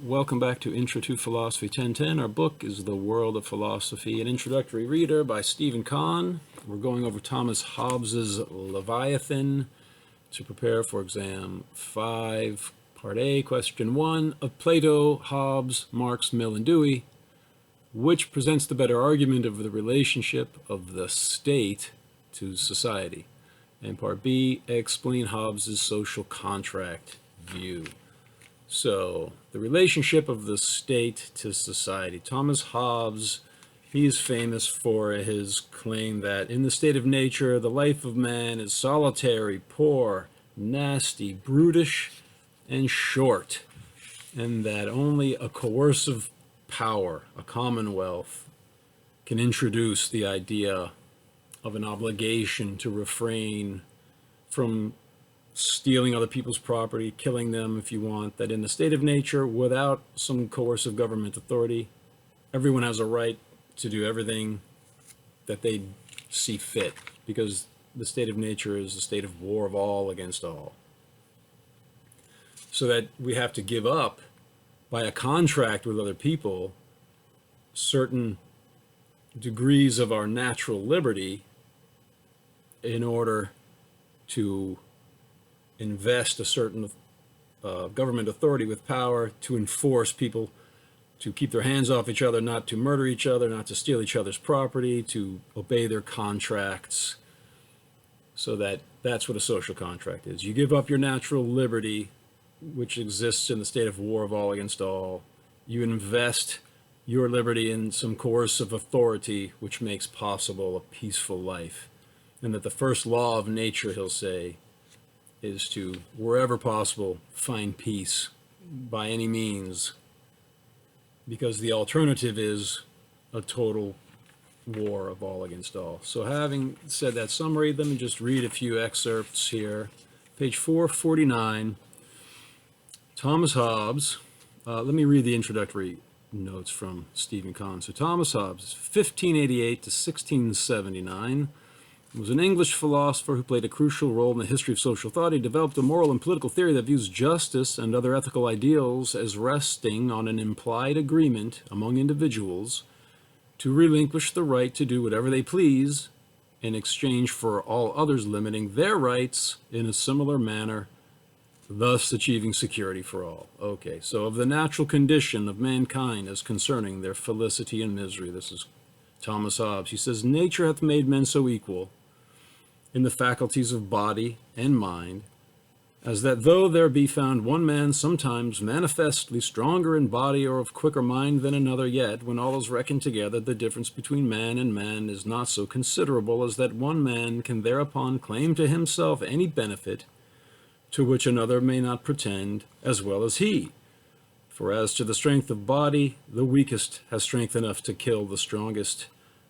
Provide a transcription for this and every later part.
Welcome back to Intro to Philosophy 1010. Our book is The World of Philosophy, an introductory reader by Stephen Kahn. We're going over Thomas Hobbes's Leviathan to prepare for exam 5, part A, question 1 of Plato, Hobbes, Marx, Mill, and Dewey, which presents the better argument of the relationship of the state to society. And part B, explain Hobbes's social contract view. So, the relationship of the state to society. Thomas Hobbes, he's famous for his claim that in the state of nature, the life of man is solitary, poor, nasty, brutish, and short, and that only a coercive power, a commonwealth, can introduce the idea of an obligation to refrain from stealing other people's property, killing them if you want, that in the state of nature, without some coercive government authority, everyone has a right to do everything that they see fit, because the state of nature is a state of war of all against all. So that we have to give up, by a contract with other people, certain degrees of our natural liberty in order to invest a certain government authority with power to enforce people to keep their hands off each other, not to murder each other, not to steal each other's property, to obey their contracts. So that's what a social contract is. You give up your natural liberty, which exists in the state of war of all against all. You invest your liberty in some coercive authority, which makes possible a peaceful life. And that the first law of nature, he'll say, is to, wherever possible, find peace by any means, because the alternative is a total war of all against all. So having said that summary, let me just read a few excerpts here. Page 449, Thomas Hobbes. Let me read the introductory notes from Stephen Kahn. So Thomas Hobbes, 1588 to 1679, was an English philosopher who played a crucial role in the history of social thought. He developed a moral and political theory that views justice and other ethical ideals as resting on an implied agreement among individuals to relinquish the right to do whatever they please in exchange for all others limiting their rights in a similar manner, thus achieving security for all. Okay, so of the natural condition of mankind as concerning their felicity and misery. This is Thomas Hobbes. He says, nature hath made men so equal in the faculties of body and mind, as that though there be found one man sometimes manifestly stronger in body or of quicker mind than another, yet, when all is reckoned together, the difference between man and man is not so considerable as that one man can thereupon claim to himself any benefit to which another may not pretend, as well as he. For as to the strength of body, the weakest has strength enough to kill the strongest,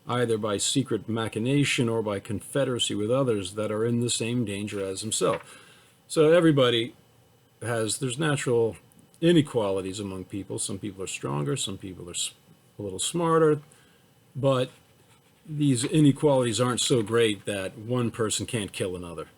either by secret machination or by confederacy with others that are in the same danger as himself. So everybody there's natural inequalities among people. Some people are stronger, some people are a little smarter, but these inequalities aren't so great that one person can't kill another,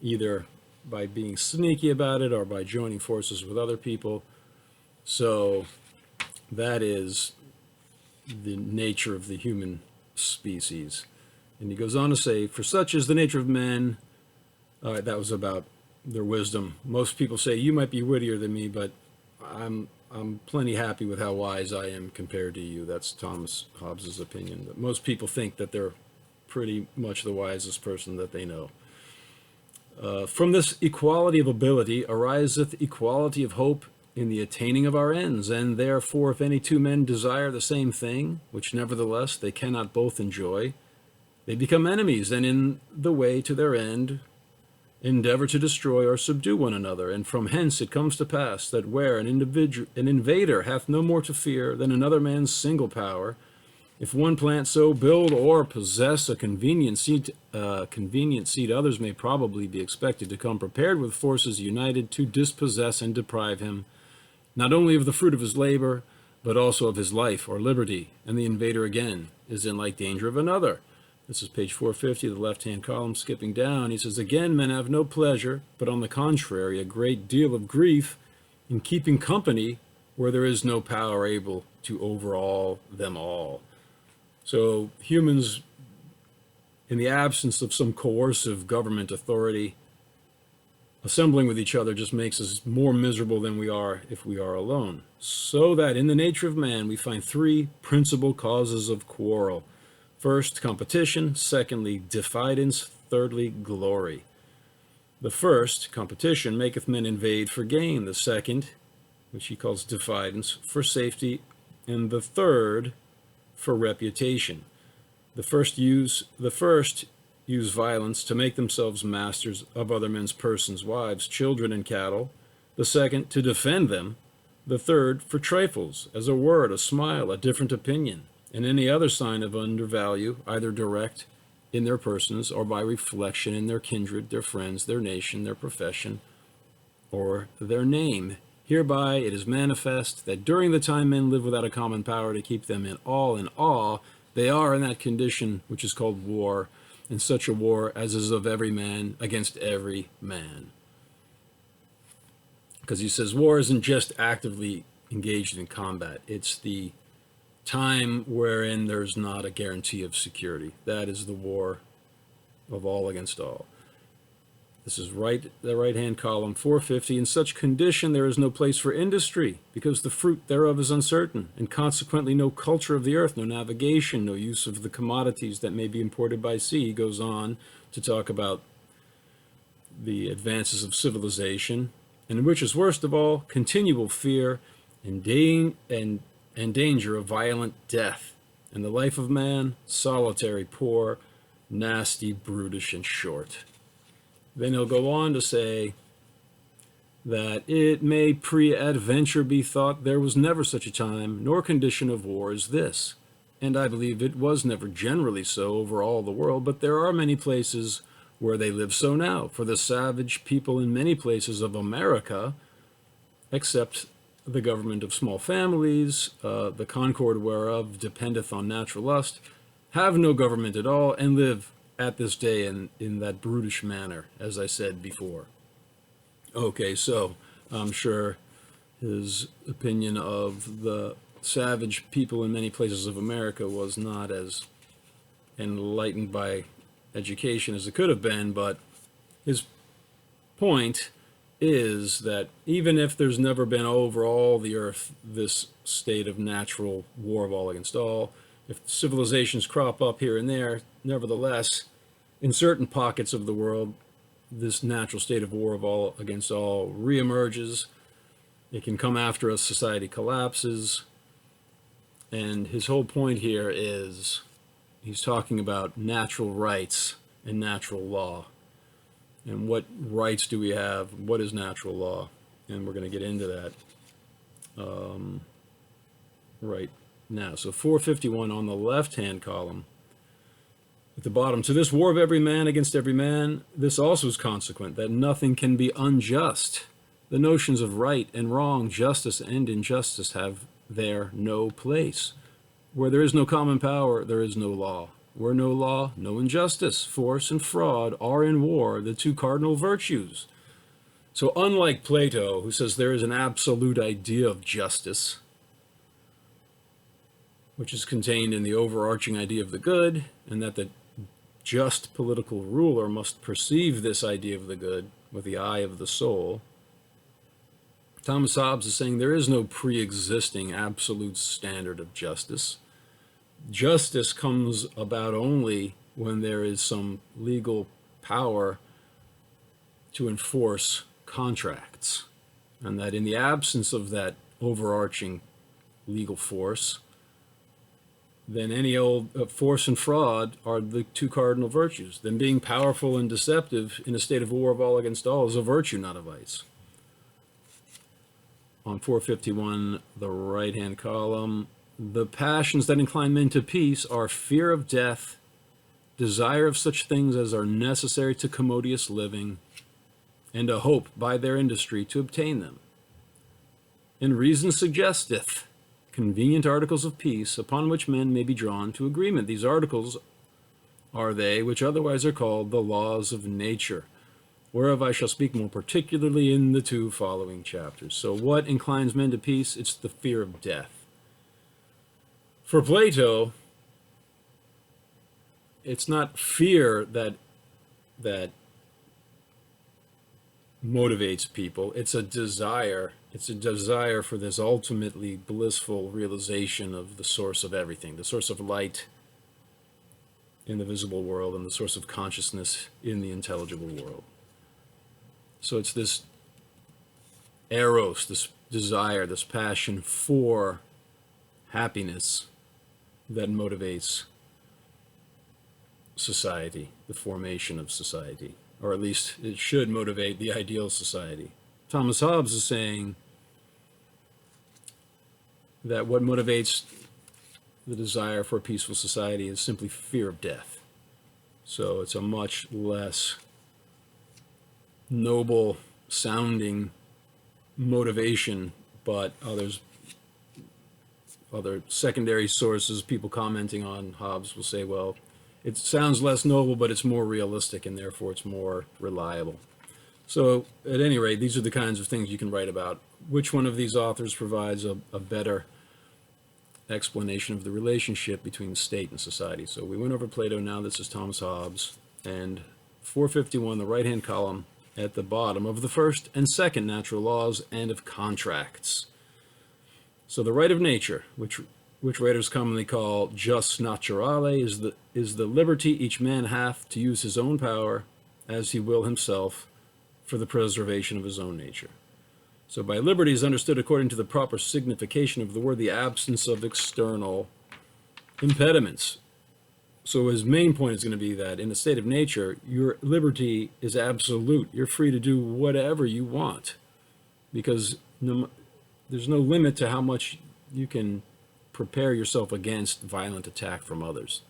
either by being sneaky about it or by joining forces with other people. So that is the nature of the human species. And he goes on to say, for such is the nature of men. That was about their wisdom. Most people say, you might be wittier than me, but I'm plenty happy with how wise I am compared to you. That's Thomas Hobbes's opinion. But most people think that they're pretty much the wisest person that they know. From this equality of ability ariseth equality of hope in the attaining of our ends, and therefore if any two men desire the same thing, which nevertheless they cannot both enjoy, they become enemies, and in the way to their end endeavor to destroy or subdue one another. And from hence it comes to pass that where an invader hath no more to fear than another man's single power, if one plant so build or possess a convenient seat, others may probably be expected to come prepared with forces united to dispossess and deprive him, not only of the fruit of his labor, but also of his life or liberty. And the invader again is in like danger of another. This is page 450, the left-hand column, skipping down. He says, again, men have no pleasure, but on the contrary, a great deal of grief in keeping company where there is no power able to overawe them all. So humans, in the absence of some coercive government authority, assembling with each other just makes us more miserable than we are if we are alone. So that in the nature of man, we find three principal causes of quarrel. First, competition. Secondly, diffidence. Thirdly, glory. The first, competition, maketh men invade for gain. The second, which he calls diffidence, for safety. And the third, for reputation. The first use violence to make themselves masters of other men's persons, wives, children, and cattle. The second, to defend them. The third, for trifles, as a word, a smile, a different opinion, and any other sign of undervalue, either direct in their persons or by reflection in their kindred, their friends, their nation, their profession, or their name. Hereby it is manifest that during the time men live without a common power to keep them in awe, they are in that condition which is called war, and such a war as is of every man against every man. Because he says war isn't just actively engaged in combat, it's the time wherein there's not a guarantee of security. That is the war of all against all. This is the right-hand column, 450. In such condition there is no place for industry, because the fruit thereof is uncertain, and consequently no culture of the earth, no navigation, no use of the commodities that may be imported by sea. He goes on to talk about the advances of civilization, and which is worst of all, continual fear and danger of violent death, and the life of man, solitary, poor, nasty, brutish, and short. Then he'll go on to say that it may pre-adventure be thought there was never such a time nor condition of war as this. And I believe it was never generally so over all the world, but there are many places where they live so now. For the savage people in many places of America, except the government of small families, the concord whereof dependeth on natural lust, have no government at all, and live at this day in that brutish manner, as I said before. Okay, so I'm sure his opinion of the savage people in many places of America was not as enlightened by education as it could have been, but his point is that even if there's never been over all the earth this state of natural war of all against all, if civilizations crop up here and there, nevertheless, in certain pockets of the world, this natural state of war of all against all reemerges. It can come after a society collapses. And his whole point here is he's talking about natural rights and natural law. And what rights do we have? What is natural law? And we're going to get into that right now. So 451 on the left-hand column, at the bottom, to this war of every man against every man, this also is consequent, that nothing can be unjust. The notions of right and wrong, justice and injustice have there no place. Where there is no common power, there is no law. Where no law, no injustice. Force and fraud are in war the two cardinal virtues. So unlike Plato, who says there is an absolute idea of justice, which is contained in the overarching idea of the good, and that the just political ruler must perceive this idea of the good with the eye of the soul, Thomas Hobbes is saying there is no pre-existing absolute standard of justice. Justice comes about only when there is some legal power to enforce contracts, and that in the absence of that overarching legal force, then any old force and fraud are the two cardinal virtues. Then being powerful and deceptive in a state of war of all against all is a virtue, not a vice. On 451, the right-hand column, the passions that incline men to peace are fear of death, desire of such things as are necessary to commodious living, and a hope by their industry to obtain them. And reason suggesteth convenient articles of peace upon which men may be drawn to agreement. These articles are they which otherwise are called the laws of nature. whereof I shall speak more particularly in the 2 following chapters. So what inclines men to peace? It's the fear of death. For Plato, it's not fear that motivates people. It's a desire. It's a desire for this ultimately blissful realization of the source of everything, the source of light in the visible world and the source of consciousness in the intelligible world. So it's this eros, this desire, this passion for happiness that motivates society, the formation of society, or at least it should motivate the ideal society. Thomas Hobbes is saying that what motivates the desire for a peaceful society is simply fear of death. So it's a much less noble sounding motivation, but other secondary sources, people commenting on Hobbes will say, well, it sounds less noble, but it's more realistic, and therefore it's more reliable. So at any rate, these are the kinds of things you can write about. Which one of these authors provides a better explanation of the relationship between state and society? So we went over Plato, now this is Thomas Hobbes, and 451, the right-hand column at the bottom of the first and second natural laws and of contracts. So the right of nature, which writers commonly call jus naturale, is the liberty each man hath to use his own power as he will himself for the preservation of his own nature. So by liberty is understood, according to the proper signification of the word, the absence of external impediments. So his main point is going to be that in a state of nature, your liberty is absolute. You're free to do whatever you want, because there's no limit to how much you can prepare yourself against violent attack from others.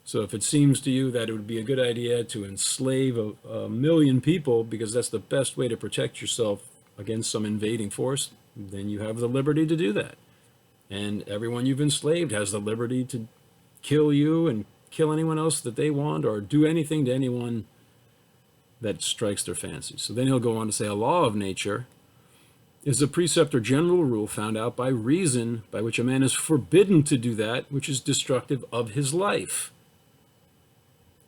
So if it seems to you that it would be a good idea to enslave a million people because that's the best way to protect yourself against some invading force, then you have the liberty to do that. And everyone you've enslaved has the liberty to kill you and kill anyone else that they want, or do anything to anyone that strikes their fancy. So then he'll go on to say, a law of nature is a precept or general rule found out by reason, by which a man is forbidden to do that which is destructive of his life.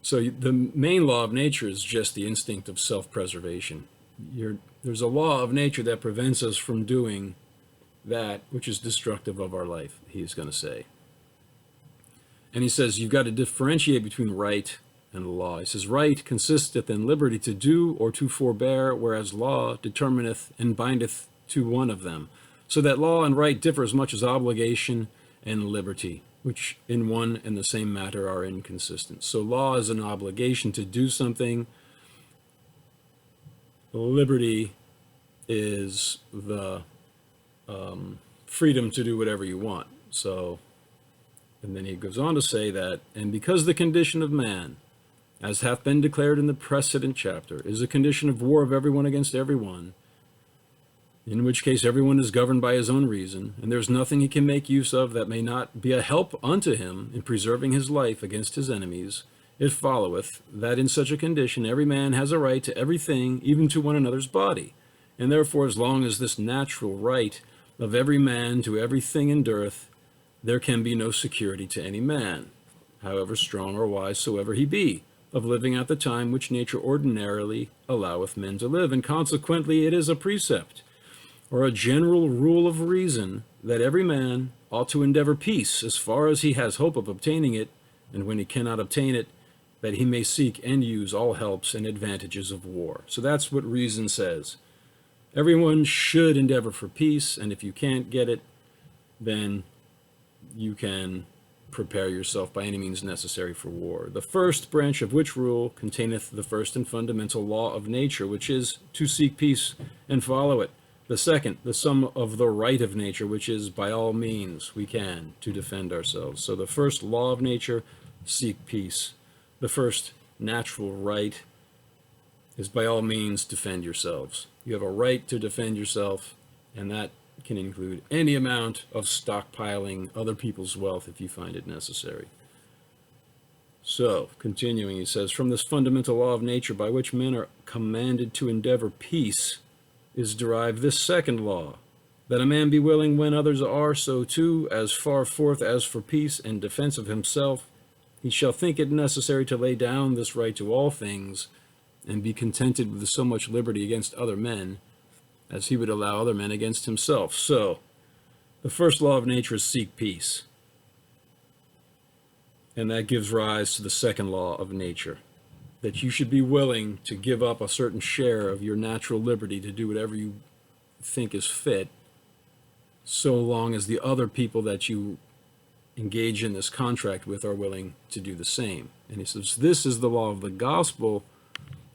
So the main law of nature is just the instinct of self-preservation. There's a law of nature that prevents us from doing that which is destructive of our life, he's going to say. And he says you've got to differentiate between right and law. He says right consisteth in liberty to do or to forbear, whereas law determineth and bindeth to one of them. So that law and right differ as much as obligation and liberty, which in one and the same matter are inconsistent. So law is an obligation to do something. Liberty is the freedom to do whatever you want. So, and then he goes on to say that, and because the condition of man, as hath been declared in the precedent chapter, is a condition of war of everyone against everyone, in which case everyone is governed by his own reason, and there's nothing he can make use of that may not be a help unto him in preserving his life against his enemies, it followeth that in such a condition every man has a right to everything, even to one another's body. And therefore, as long as this natural right of every man to everything endureth, there can be no security to any man, however strong or wise soever he be, of living at the time which nature ordinarily alloweth men to live. And consequently it is a precept, or a general rule of reason, that every man ought to endeavor peace as far as he has hope of obtaining it, and when he cannot obtain it, that he may seek and use all helps and advantages of war. So that's what reason says. Everyone should endeavor for peace, and if you can't get it, then you can prepare yourself by any means necessary for war. The first branch of which rule containeth the first and fundamental law of nature, which is to seek peace and follow it. The second, the sum of the right of nature, which is by all means we can to defend ourselves. So the first law of nature, seek peace. The first natural right is by all means defend yourselves. You have a right to defend yourself, and that can include any amount of stockpiling other people's wealth if you find it necessary. So, continuing, he says, from this fundamental law of nature by which men are commanded to endeavor peace is derived this second law, that a man be willing when others are so too, as far forth as for peace and defense of himself, he shall think it necessary to lay down this right to all things, and be contented with so much liberty against other men, as he would allow other men against himself. So, the first law of nature is seek peace. And that gives rise to the second law of nature, that you should be willing to give up a certain share of your natural liberty to do whatever you think is fit, so long as the other people that you engage in this contract with are willing to do the same. And he says, this is the law of the gospel.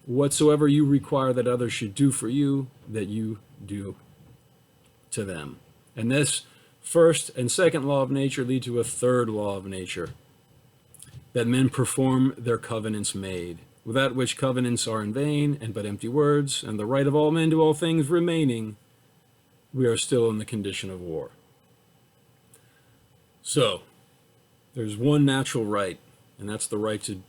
Whatsoever you require that others should do for you, that you do to them. And this first and second law of nature lead to a third law of nature, that men perform their covenants made, without which covenants are in vain and but empty words, and the right of all men to all things remaining, we are still in the condition of war. So, there's one natural right, and that's the right to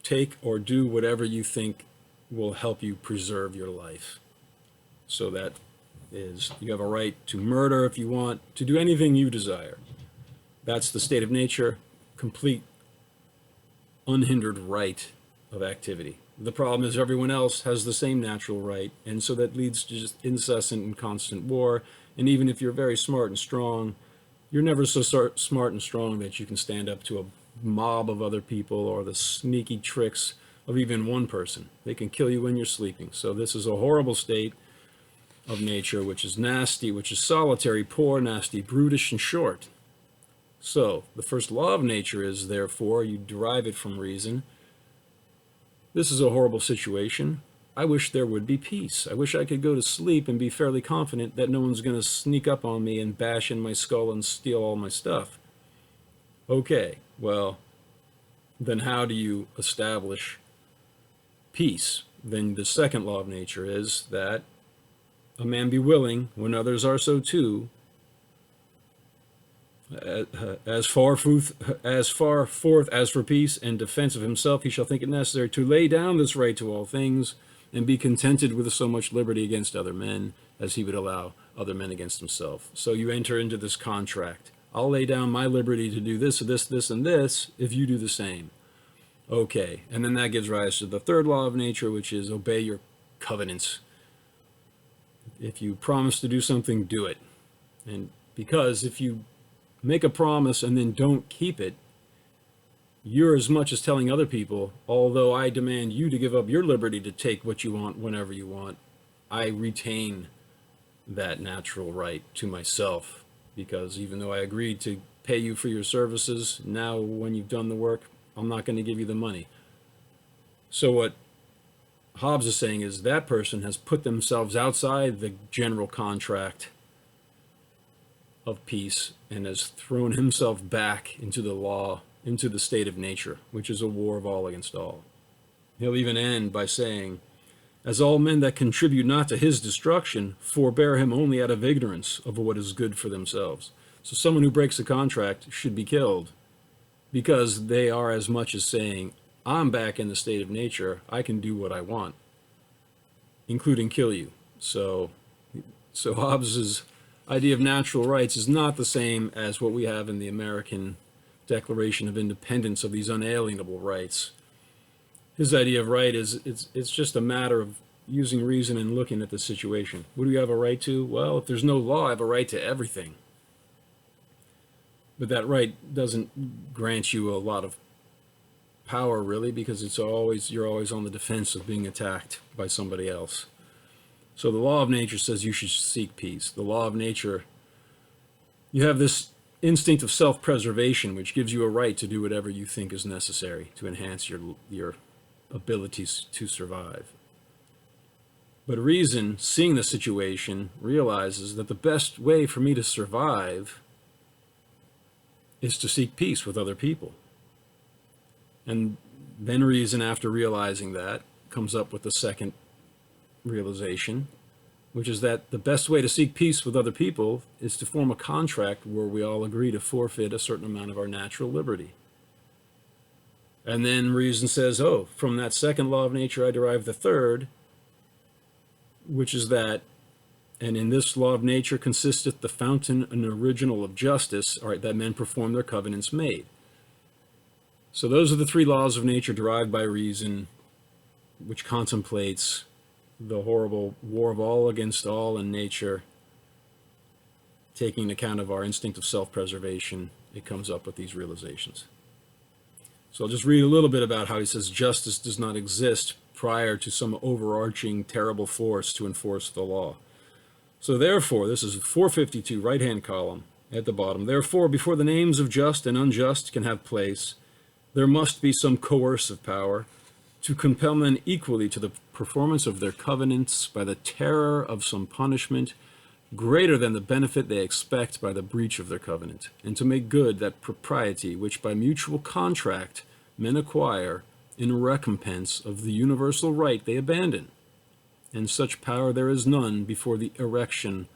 take or do whatever you think will help you preserve your life. So that is, you have a right to murder if you want, to do anything you desire. That's the state of nature, complete unhindered right of activity. The problem is everyone else has the same natural right, and so that leads to just incessant and constant war. And even if you're very smart and strong, you're never so smart and strong that you can stand up to a mob of other people or the sneaky tricks of even one person. They can kill you when you're sleeping. So this is a horrible state of nature, which is nasty, which is solitary, poor, nasty, brutish, and short. So, the first law of nature is, therefore, you derive it from reason. This is a horrible situation. I wish there would be peace. I wish I could go to sleep and be fairly confident that no one's going to sneak up on me and bash in my skull and steal all my stuff. Okay, well, then how do you establish peace? Then the second law of nature is that a man be willing, when others are so too, as far forth as for peace and defense of himself, he shall think it necessary to lay down this right to all things, and be contented with so much liberty against other men, as he would allow other men against himself. So you enter into this contract. I'll lay down my liberty to do this, this, and this, if you do the same. Okay, and then that gives rise to the third law of nature, which is obey your covenants. If you promise to do something, do it. And because if you make a promise and then don't keep it, you're as much as telling other people, although I demand you to give up your liberty to take what you want whenever you want, I retain that natural right to myself, because even though I agreed to pay you for your services, now when you've done the work, I'm not going to give you the money. So what Hobbes is saying is that person has put themselves outside the general contract of peace and has thrown himself back into the law, into the state of nature, which is a war of all against all. He'll even end by saying, as all men that contribute not to his destruction forbear him only out of ignorance of what is good for themselves. So someone who breaks a contract should be killed, because they are as much as saying, I'm back in the state of nature, I can do what I want, including kill you. So Hobbes's idea of natural rights is not the same as what we have in the American Declaration of Independence of these unalienable rights. His idea of right is it's just a matter of using reason and looking at the situation. What do you have a right to? Well, if there's no law, I have a right to everything. But that right doesn't grant you a lot of power, really, because you're always on the defense of being attacked by somebody else. So the law of nature says you should seek peace. The law of nature, you have this instinct of self-preservation, which gives you a right to do whatever you think is necessary to enhance your abilities to survive. But reason, seeing the situation, realizes that the best way for me to survive is to seek peace with other people. And then reason, after realizing that, comes up with the second realization, which is that the best way to seek peace with other people is to form a contract where we all agree to forfeit a certain amount of our natural liberty. And then reason says, oh, from that second law of nature I derive the third, which is that, and in this law of nature consisteth the fountain and original of justice, all right, that men perform their covenants made. So those are the three laws of nature derived by reason, which contemplates the horrible war of all against all in nature, taking account of our instinct of self-preservation. It comes up with these realizations. So I'll just read a little bit about how he says justice does not exist prior to some overarching terrible force to enforce the law. So therefore, this is 452, right-hand column at the bottom. Therefore, before the names of just and unjust can have place, there must be some coercive power to compel men equally to the performance of their covenants by the terror of some punishment greater than the benefit they expect by the breach of their covenant, and to make good that propriety which by mutual contract men acquire in recompense of the universal right they abandon. And such power there is none before the erection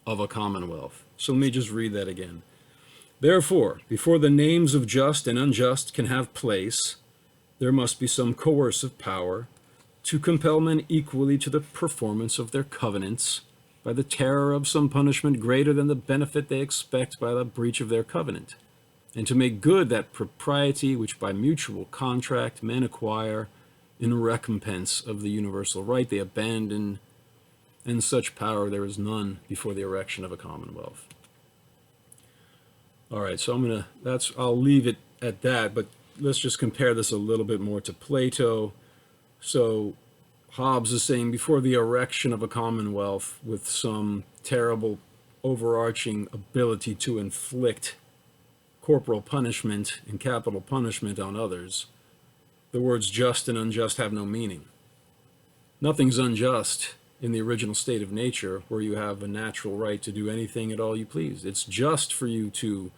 of a commonwealth. So let me just read that again. Therefore, before the names of just and unjust can have place, there must be some coercive power to compel men equally to the performance of their covenants by the terror of some punishment greater than the benefit they expect by the breach of their covenant, and to make good that propriety which by mutual contract men acquire in recompense of the universal right they abandon, and such power there is none before the erection of a commonwealth. All right, so I'll leave it at that, but let's just compare this a little bit more to Plato. So Hobbes is saying before the erection of a commonwealth with some terrible overarching ability to inflict corporal punishment and capital punishment on others, the words just and unjust have no meaning. Nothing's unjust in the original state of nature where you have a natural right to do anything at all you please. It's just for you to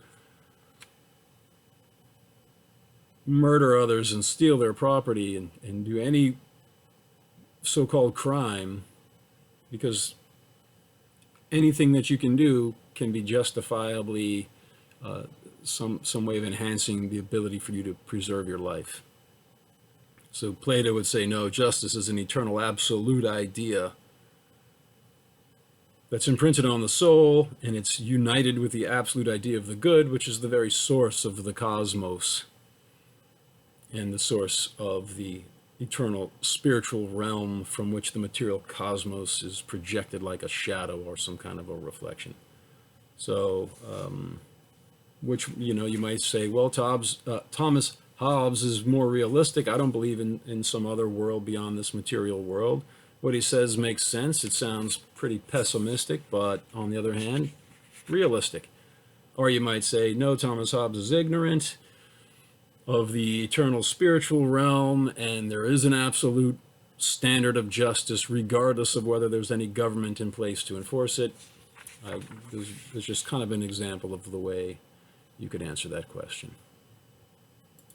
murder others and steal their property and do any so-called crime, because anything that you can do can be justifiably some way of enhancing the ability for you to preserve your life. So Plato would say, no, justice is an eternal absolute idea that's imprinted on the soul, and it's united with the absolute idea of the good, which is the very source of the cosmos and the source of the eternal spiritual realm from which the material cosmos is projected like a shadow or some kind of a reflection. So, which, you might say, well, Thomas Hobbes is more realistic. I don't believe in some other world beyond this material world. What he says makes sense. It sounds pretty pessimistic, but on the other hand, realistic. Or you might say, no, Thomas Hobbes is ignorant of the eternal spiritual realm, and there is an absolute standard of justice regardless of whether there's any government in place to enforce it. There's just kind of an example of the way you could answer that question.